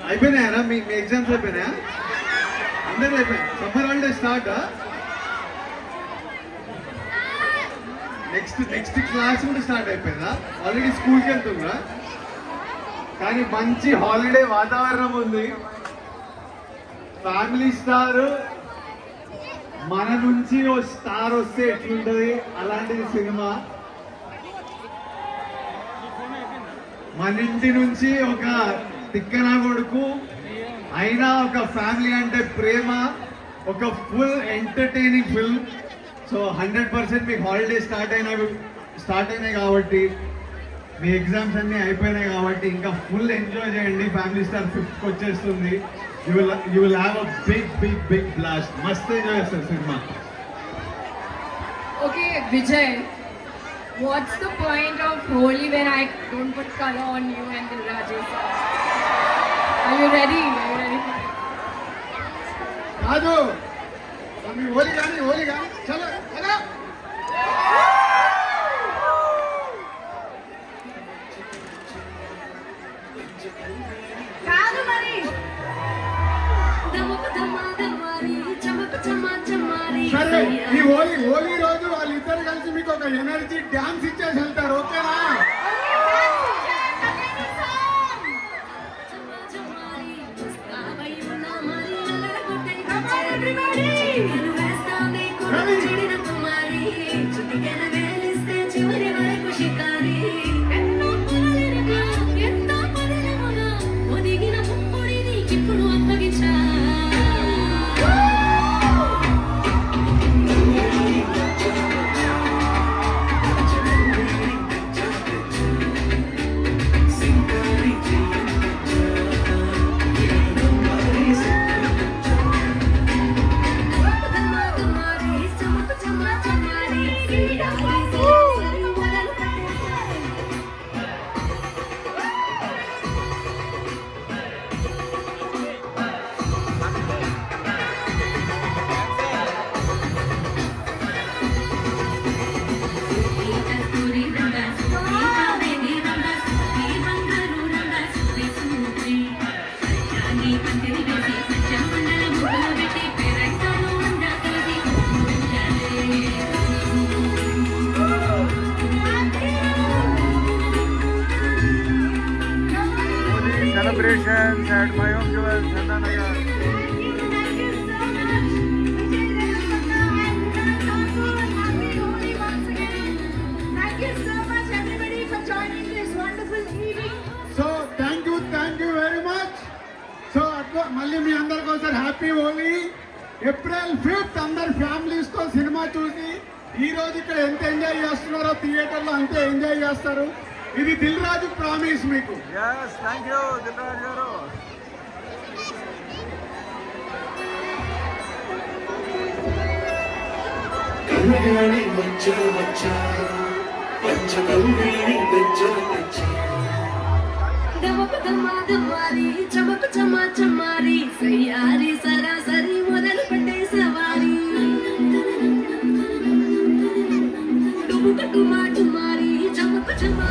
అయిపోయినాయరా మీ exams అయిపోయినాయా అందరూ అయిపోయాయి summer holiday start next class కూడా స్టార్ట్ అయిపోయిందా ఆల్రెడీ స్కూల్కి వెళ్తుందా కానీ మంచి హాలిడే వాతావరణం ఉంది ఫ్యామిలీ స్టార్ మన నుంచి ఓ స్టార్ వస్తే ఎట్లుంటది అలాంటిది సినిమా మన ఇంటి నుంచి ఒక తిక్కనా కొడుకు అయినా ఒక ఫ్యామిలీ అంటే ప్రేమ ఒక ఫుల్ ఎంటర్టైనింగ్ ఫిల్మ్ సో 100% మీకు హాలిడే స్టార్ట్ అయినాయి కాబట్టి మీ ఎగ్జామ్స్ అన్ని అయిపోయినాయి కాబట్టి ఇంకా ఫుల్ ఎంజాయ్ చేయండి ఫ్యామిలీ స్టార్ 5th వచ్చేస్తుంది you will have a big blast మస్త్ ఎంజాయ్ చేస్తారు సినిమా okay Vijay what's the point of Holi when I don't put color on you and Dil Raju sir? Are you ready? Raju, mami Holi gaani, chalo, chalo. Kaadu mari. Damak damari, chamak chamari. Sare, ee Holi roju వాళ్ళిద్దరు కలిసి మీకు ఒక energy dance ఇచ్చేసి వెళ్తారు ఓకేనా Celebrations at Mayom Jewels, Nandanagar. Thank you so much everybody for joining this wonderful evening. So thank you very much. So మళ్ళీ మీ అందరికి ఒకసారి హ్యాపీ హోలీ April 5th అందరు ఫ్యామిలీస్ తో సినిమా చూసి ఈ రోజు ఇక్కడ ఎంత ఎంజాయ్ చేస్తున్నారో థియేటర్ లో అంతే ఎంజాయ్ చేస్తారు ఇది దిల్ రాజు ప్రామిస్ మీకు yes thank you Dil Raju గారు కళ్యాణి మధ్యలో వచ్చారు పంచకల్వేణి మధ్యలో వచ్చారు దమక దమారి చమక చమారి సయ్యారి సరాసరి మొదలు పెట్టే సవారీ డుముక డుమారి చమక చమా